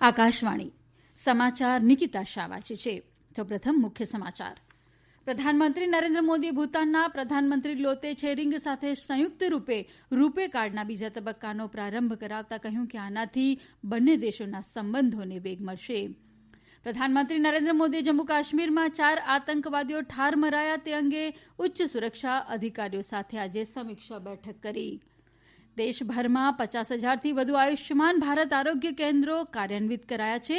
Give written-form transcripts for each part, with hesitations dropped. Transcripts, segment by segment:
આકાશવાણી સમાચાર નિકિતા શાહ વાંચે છે. તો પ્રથમ મુખ્ય સમાચાર. પ્રધાનમંત્રી નરેન્દ્ર મોદીએ ભૂતાનના પ્રધાનમંત્રી લોતે છેરિંગ સાથે સંયુક્ત રૂપે રૂપે કાર્ડના બીજા તબક્કાનો પ્રારંભ કરાવતા કહ્યું કે આનાથી બંને દેશોના સંબંધોને વેગ મળશે. પ્રધાનમંત્રી નરેન્દ્ર મોદીએ જમ્મુ કાશ્મીરમાં 4 આતંકવાદીઓ ઠાર મરાયા તે અંગે ઉચ્ચ સુરક્ષા અધિકારીઓ સાથે આજે સમીક્ષા બેઠક કરી. દેશભરમાં 50,000થી વધુ આયુષ્યમાન ભારત આરોગ્ય કેન્દ્રો કાર્યાન્વિત કરાયા છે.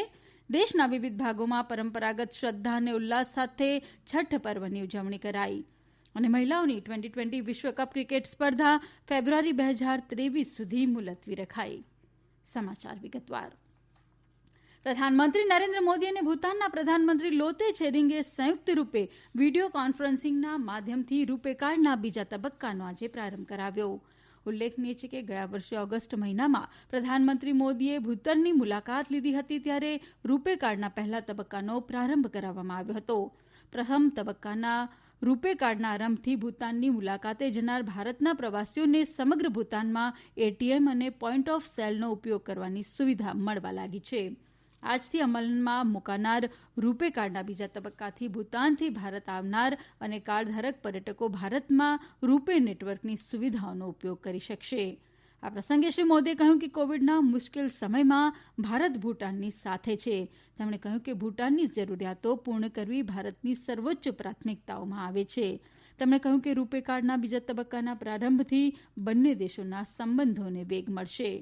દેશના વિવિધ ભાગોમાં પરંપરાગત શ્રદ્ધા અને ઉલ્લાસ સાથે છઠ્ઠ પર્વની ઉજવણી કરાઈ. અને મહિલાઓની T20 વિશ્વકપ ક્રિકેટ સ્પર્ધા ફેબ્રુઆરી 2023 સુધી મુલતવી રખાઈ. સમાચાર વિગતવાર. પ્રધાનમંત્રી નરેન્દ્ર મોદી અને ભૂતાનના પ્રધાનમંત્રી લોતે છેરિંગે સંયુક્ત રૂપે વીડિયો કોન્ફરન્સિંગના માધ્યમથી રૂપે કાર્ડના બીજા તબક્કાનો આજે પ્રારંભ કરાવ્યો. ઉલ્લેખનીય છે કે ગયા વર્ષે ઓગસ્ટ મહિનામાં પ્રધાનમંત્રી મોદીએ ભૂતાનની મુલાકાત લીધી હતી ત્યારે રૂપે કાર્ડના પહેલા તબક્કાનો પ્રારંભ કરાવવામાં આવ્યો હતો. પ્રથમ તબક્કાના રૂપે કાર્ડના આરંભથી ભૂતાનની મુલાકાતે જનાર ભારતના પ્રવાસીઓને સમગ્ર ભૂતાનમાં એટીએમ અને પોઈન્ટ ઓફ સેલનો ઉપયોગ કરવાની સુવિધા મળવા લાગી છે. આજથી અમલમાં મુકાનાર રૂપે કાર્ડના બીજા તબક્કાથી ભૂતાનથી ભારત આવનાર અને કાર્ડધારક પર્યટકો ભારતમાં રૂપે નેટવર્કની સુવિધાઓનો ઉપયોગ કરી શકશે. આ પ્રસંગે શ્રી મોદીએ કહ્યું કે કોવિડના મુશ્કેલ સમયમાં ભારત ભૂટાનની સાથે છે. તેમણે કહ્યું કે ભૂટાનની જરૂરિયાતો પૂર્ણ કરવી ભારતની સર્વોચ્ચ પ્રાથમિકતાઓમાં આવે છે. તેમણે કહ્યું કે રૂપે કાર્ડના બીજા તબક્કાના પ્રારંભથી બંને દેશોના સંબંધોને વેગ મળશે.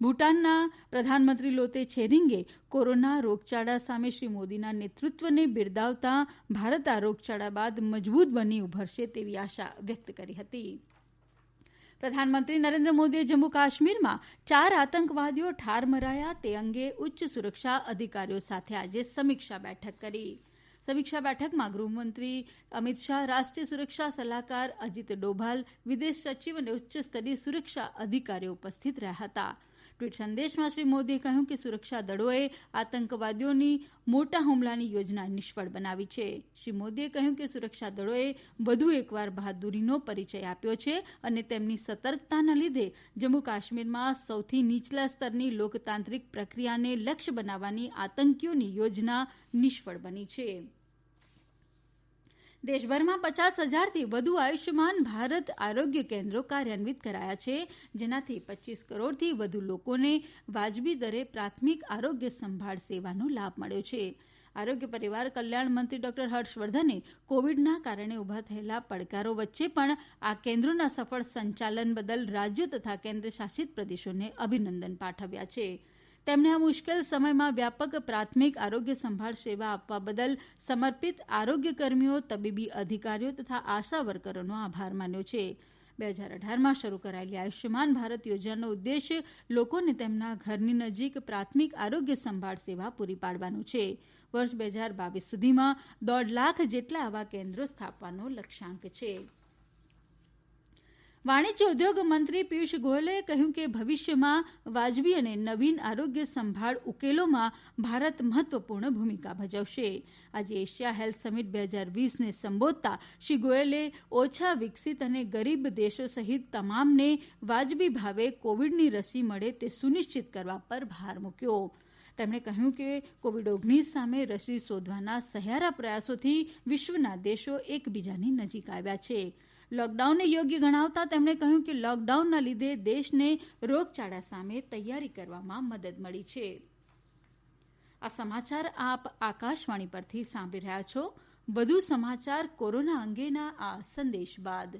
ભૂટાનના પ્રધાનમંત્રી લોતે છેરિંગે કોરોના રોગચાળા સામે શ્રી મોદીના નેતૃત્વને બિરદાવતા ભારત આ રોગચાળા બાદ મજબૂત બની ઉભરશે તેવી આશા વ્યક્ત કરી હતી. પ્રધાનમંત્રી નરેન્દ્ર મોદીએ જમ્મુ કાશ્મીરમાં 4 આતંકવાદીઓ ઠાર મરાયા તે અંગે ઉચ્ચ સુરક્ષા અધિકારીઓ સાથે આજે સમીક્ષા બેઠક કરી. સમીક્ષા બેઠકમાં ગૃહમંત્રી અમિત શાહ, રાષ્ટ્રીય સુરક્ષા સલાહકાર અજીત ડોભાલ, વિદેશ સચિવ અને ઉચ્ચ સ્તરીય સુરક્ષા અધિકારીઓ ઉપસ્થિત રહ્યા હતા. ટ્વીટ સંદેશમાં શ્રી મોદીએ કહ્યું કે સુરક્ષા દળોએ આતંકવાદીઓની મોટા હુમલાની યોજના નિષ્ફળ બનાવી છે. શ્રી મોદીએ કહ્યું કે સુરક્ષા દળોએ વધુ એકવાર બહાદુરીનો પરિચય આપ્યો છે અને તેમની સતર્કતાના લીધે જમ્મુ કાશ્મીરમાં સૌથી નીચલા સ્તરની લોકતાંત્રિક પ્રક્રિયાને લક્ષ્ય બનાવવાની આતંકીઓની યોજના નિષ્ફળ બની છે. દેશભરમાં 50,000થી વધુ આયુષ્યમાન ભારત આરોગ્ય કેન્દ્રો કાર્યાન્વિત કરાયા છે, જેનાથી 25 કરોડથી વધુ લોકોને વાજબી દરે પ્રાથમિક આરોગ્ય સંભાળ સેવાનો લાભ મળ્યો છે. આરોગ્ય પરિવાર કલ્યાણ મંત્રી ડોક્ટર હર્ષવર્ધને કોવિડના કારણે ઉભા થયેલા પડકારો વચ્ચે પણ આ કેન્દ્રોના સફળ સંચાલન બદલ રાજ્યો તથા કેન્દ્ર શાસિત પ્રદેશોને અભિનંદન પાઠવ્યા છે. તેમણે આ મુશ્કેલ સમયમાં વ્યાપક પ્રાથમિક આરોગ્ય સંભાળ સેવા આપવા બદલ સમર્પિત આરોગ્ય કર્મીઓ, તબીબી અધિકારીઓ તથા આશા વર્કરોનો આભાર માન્યો છે. 2018માં શરૂ કરાયેલી આયુષ્યમાન ભારત યોજનાનો ઉદ્દેશ લોકોને તેમના ઘરની નજીક પ્રાથમિક આરોગ્ય સંભાળ સેવા પૂરી પાડવાનો છે. વર્ષ 2022 સુધીમાં 1.5 લાખ જેટલા આવા કેન્દ્રો સ્થાપવાનો લક્ષ્યાંક છે. વાણિજ્ય ઉદ્યોગ મંત્રી પિયુષ ગોયલે કહ્યું કે ભવિષ્યમાં વાજબી અને નવીન આરોગ્ય સંભાળ ઉકેલોમાં ભારત મહત્વપૂર્ણ ભૂમિકા ભજવશે. આજે એશિયા હેલ્થ સમિટ 2020ને સંબોધતા શ્રી ગોયલે ઓછા વિકસિત અને ગરીબ દેશો સહિત તમામને વાજબી ભાવે કોવિડની રસી મળે તે સુનિશ્ચિત કરવા પર ભાર મૂક્યો. તેમણે કહ્યું કે કોવિડ-19 સામે રસી શોધવાના સહિયારા પ્રયાસોથી વિશ્વના દેશો એકબીજાની નજીક આવ્યા છે. લોકડાઉનને યોગ્ય ગણાવતા તેમણે કહ્યું કે લોકડાઉનના લીધે દેશને રોગચાળા સામે તૈયારી કરવામાં મદદ મળી છે. આ સમાચાર આપ આકાશવાણી પરથી સાંભળી રહ્યા છો. વધુ સમાચાર કોરોના અંગેના આ સંદેશ બાદ.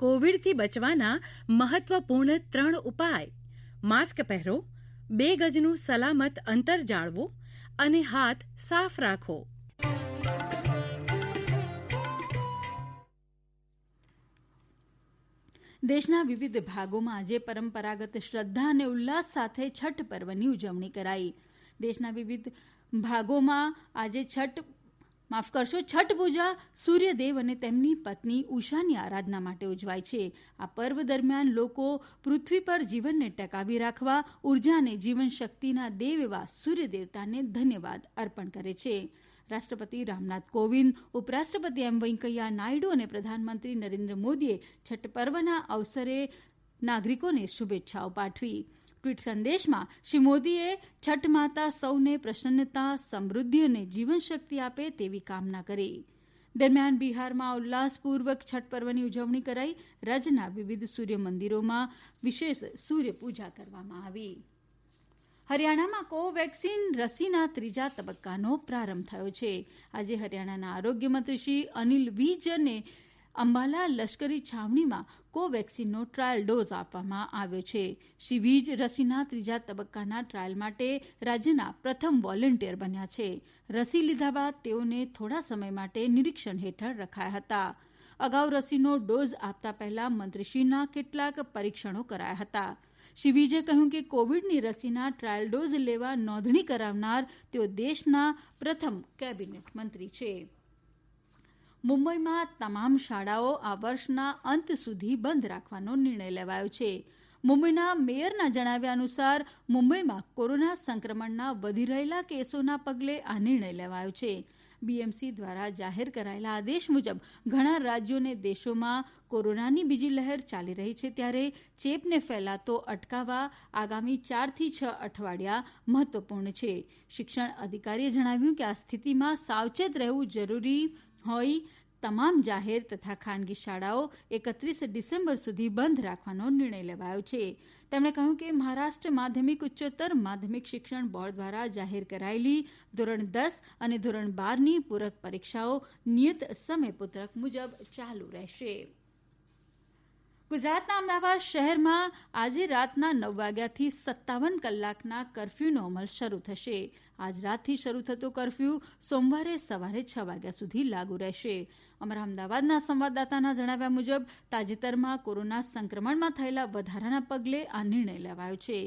કોવિડથી બચવાના મહત્વપૂર્ણ 3 ઉપાય: માસ્ક પહેરો, 2 ગજનું સલામત અંતર જાળવો અને હાથ સાફ રાખો. દેશના વિવિધ ભાગોમાં આજે પરંપરાગત શ્રદ્ધા અને ઉલ્લાસ સાથે છઠ પર્વની ઉજવણી કરાઈ. દેશના વિવિધ ભાગોમાં આજે છઠ પૂજા સૂર્યદેવ અને તેમની પત્ની ઉષાની આરાધના માટે ઉજવાય છે. આ પર્વ દરમિયાન લોકો પૃથ્વી પર જીવનને ટકાવી રાખવા ઉર્જા અને જીવન શક્તિના દેવ એવા સૂર્યદેવતાને ધન્યવાદ અર્પણ કરે છે. રાષ્ટ્રપતિ રામનાથ કોવિંદ, ઉપરાષ્ટ્રપતિ એમ વેંકૈયા નાયડુ અને પ્રધાનમંત્રી નરેન્દ્ર મોદીએ છઠ પર્વના અવસરે નાગરિકોને શુભેચ્છાઓ પાઠવી. ટ્વીટ સંદેશમાં શ્રી મોદીએ છઠ માતા સૌને પ્રસન્નતા, સમૃદ્ધિ અને જીવનશક્તિ આપે તેવી કામના કરી. દરમિયાન બિહારમાં ઉલ્લાસપૂર્વક છઠ પર્વની ઉજવણી કરાઈ. રાજ્યના વિવિધ સૂર્ય મંદિરોમાં વિશેષ સૂર્યપૂજા કરવામાં આવી. હરિયાણામાં કોવેક્સિન રસીના ત્રીજા તબક્કાનો પ્રારંભ થયો છે. આજે હરિયાણાના આરોગ્ય મંત્રી શ્રી અનિલ વિજ અને અંબાલા લશ્કરી છાવણીમાં કોવેક્સિનનો ટ્રાયલ ડોઝ આપવામાં આવ્યો છે. શ્રી વિજ રસીના ત્રીજા તબક્કાના ટ્રાયલ માટે રાજ્યના પ્રથમ વોલેન્ટિયર બન્યા છે. રસી લીધા બાદ તેઓને થોડા સમય માટે નિરીક્ષણ હેઠળ રખાયા હતા. અગાઉ રસીનો ડોઝ આપતા પહેલા મંત્રીશ્રીના કેટલાક પરીક્ષણો કરાયા હતા. શ્રી વિજે કહ્યું કે કોવિડની રસીના ટ્રાયલ ડોઝ લેવા નોંધણી કરાવનાર તેઓ દેશના પ્રથમ કેબિનેટ મંત્રી છે. મુંબઈમાં તમામ શાળાઓ આ વર્ષના અંત સુધી બંધ રાખવાનો નિર્ણય લેવાયો છે. મુંબઈના મેયરના જણાવ્યા અનુસાર મુંબઈમાં કોરોના સંક્રમણના વધી રહેલા કેસોના પગલે આ નિર્ણય લેવાયો છે. બીએમસી દ્વારા જાહેર કરાયેલા આદેશ મુજબ ઘણા રાજ્યો અને દેશોમાં કોરોનાની બીજી લહેર ચાલી રહી છે, ત્યારે ચેપને ફેલાતો અટકાવવા આગામી 4 થી 6 અઠવાડિયા મહત્વપૂર્ણ છે. શિક્ષણ અધિકારીએ જણાવ્યું કે આ સ્થિતિમાં સાવચેત રહેવું જરૂરી હોઈ તમામ જાહેર તથા ખાનગી શાળાઓ 31 ડિસેમ્બર સુધી બંધ રાખવાનો નિર્ણય લેવાયો છે. તેમણે કહ્યું કે મહારાષ્ટ્ર માધ્યમિક ઉચ્ચતર માધ્યમિક શિક્ષણ બોર્ડ દ્વારા જાહેર કરાયેલી ધોરણ 10 અને ધોરણ 12ની પૂરક પરીક્ષાઓ નિયત સમયપત્રક મુજબ ચાલુ રહેશે. ગુજરાતના અમદાવાદ શહેરમાં આજે રાતના 9 વાગ્યાથી 57 કલાકના કરફ્યુનો અમલ શરૂ થશે. આજ રાતથી શરૂ થતો કરફ્યુ સોમવારે સવારે 6 વાગ્યા સુધી લાગુ રહેશે. અમારા અમદાવાદના સંવાદદાતાના જણાવ્યા મુજબ તાજેતરમાં કોરોના સંક્રમણમાં થયેલા વધારાના પગલે આ નિર્ણય લેવાયો છે.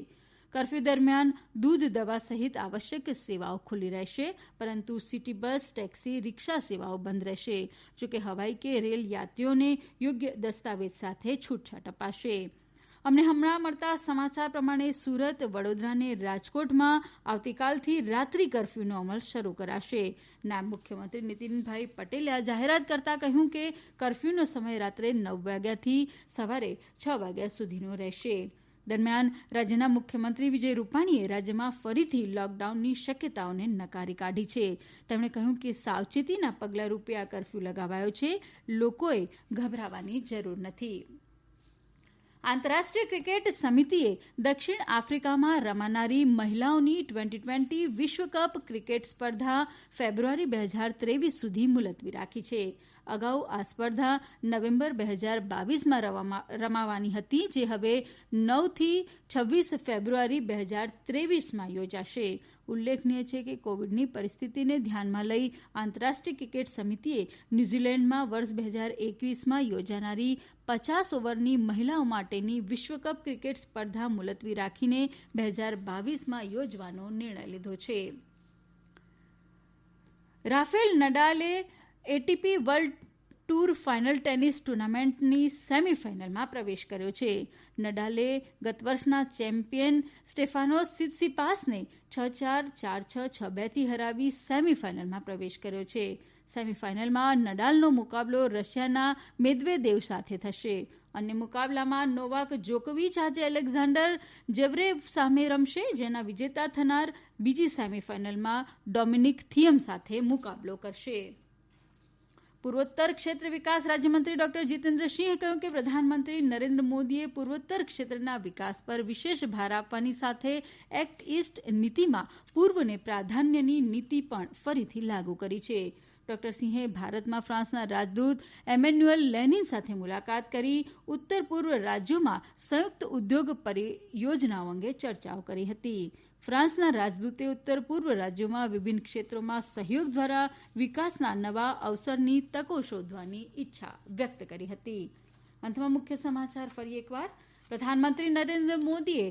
કરફ્યુ દરમિયાન દૂધ, દવા સહિત આવશ્યક સેવાઓ ખુલ્લી રહેશે, પરંતુ સિટી બસ, ટેક્સી, રિક્ષા સેવાઓ બંધ રહેશે. જોકે હવાઈ કે રેલ યાત્રીઓને યોગ્ય દસ્તાવેજ સાથે છૂટછાટ અપાશે. અમને હમણાં મળતા સમાચાર પ્રમાણે સુરત, વડોદરા અને રાજકોટમાં આવતીકાલથી રાત્રિ કરફ્યુનો અમલ શરૂ કરાશે. નાયબ મુખ્યમંત્રી નીતિનભાઈ પટેલે આ જાહેરાત કરતા કહ્યું કે કરફ્યુનો સમય રાત્રે 9 વાગ્યાથી સવારે 6 વાગ્યા સુધીનો રહેશે. દરમિયાન રાજ્યના મુખ્યમંત્રી વિજય રૂપાણીએ રાજ્યમાં ફરીથી લોકડાઉનની શક્યતાઓને નકારી કાઢી છે. તેમણે કહ્યું કે સાવચેતીના પગલા રૂપે આ કરફ્યુ લગાવાયો છે. લોકોએ ગભરાવાની જરૂર નથી. આંતરરાષ્ટ્રીય ક્રિકેટ સમિતિએ દક્ષિણ આફ્રિકામાં રમાનારી મહિલાઓની T20 વિશ્વકપ ક્રિકેટ સ્પર્ધા ફેબ્રુઆરી 2023 સુધી મુલતવી રાખી છે. અગાઉ આ સ્પર્ધા નવેમ્બર 2022માં રમાવાની હતી, જે હવે 9 થી 26 ફેબ્રુઆરી 2023માં યોજાશે. ઉલ્લેખનીય છે કે કોવિડની પરિસ્થિતિને ધ્યાનમાં લઈ આંતરરાષ્ટ્રીય ક્રિકેટ સમિતિએ ન્યૂઝીલેન્ડમાં વર્ષ 2021માં યોજાનારી 50 ઓવરની મહિલાઓ માટેની વિશ્વકપ ક્રિકેટ સ્પર્ધા મુલતવી રાખીને 2022માં યોજવાનો નિર્ણય લીધો છે. રાફેલ નડાલે ATP world tour final tennis ટુર્નામેન્ટની સેમીફાઇનલમાં પ્રવેશ કર્યો છે. નડાલે ગત વર્ષના ચેમ્પિયન સ્ટેફાનોસ સિત્સિપાસને 6-4, 4-6, 6-2થી હરાવી સેમીફાઇનલમાં પ્રવેશ કર્યો છે. સેમીફાઇનલમાં નડાલનો મુકાબલો રશિયાના મેદવેદેવ સાથે થશે. અન્ય મુકાબલામાં નોવાક જોકોવિચ આજે એલેક્ઝાન્ડર જેવરેવ સામે રમશે, જેના વિજેતા થનાર બીજી સેમીફાઇનલમાં ડોમિનિક થિયમ સાથે મુકાબલો કરશે. પૂર્વોત્તર ક્ષેત્ર વિકાસ રાજ્યમંત્રી ડોક્ટર જીતેન્દ્રસિંહે કહ્યું કે પ્રધાનમંત્રી નરેન્દ્ર મોદીએ પૂર્વોત્તર ક્ષેત્રના વિકાસ પર વિશેષ ભાર આપવાની સાથે એક્ટ ઇસ્ટ નીતિમાં પૂર્વને પ્રાધાન્યની નીતિ પણ ફરીથી લાગુ કરી છે. ડોક્ટર સિંહે ભારતમાં ફ્રાન્સના રાજદૂત એમેન્યુઅલ લેનિન સાથે મુલાકાત કરી ઉત્તર પૂર્વ રાજ્યોમાં સંયુક્ત ઉદ્યોગ પરિયોજનાઓ અંગે ચર્ચાઓ કરી હતી. ફ્રાન્સના રાજદૂતે ઉત્તર પૂર્વ રાજ્યોમાં વિભિન્ન ક્ષેત્રોમાં સહયોગ દ્વારા વિકાસના નવા અવસરની તકો શોધવાની ઈચ્છા વ્યક્ત કરી હતી. અંતમાં મુખ્ય સમાચાર ફરી એકવાર. પ્રધાનમંત્રી નરેન્દ્ર મોદીએ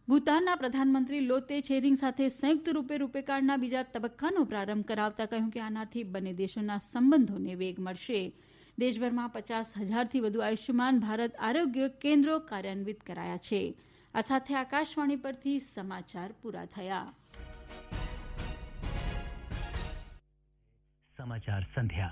ભૂતાનના પ્રધાનમંત્રી લોતે છેરિંગ સાથે સંયુક્ત રૂપે રૂપે કાર્ડના બીજા તબક્કાનો પ્રારંભ કરાવતા કહ્યું કે આનાથી બંને દેશોના સંબંધોને વેગ મળશે. દેશભરમાં 50,000થી વધુ આયુષ્યમાન ભારત આરોગ્ય કેન્દ્રો કાર્યાન્વિત કરાયા છે. આ સાથે આકાશવાણી પરથી સમાચાર પૂરા થયા. समाचार संध्या।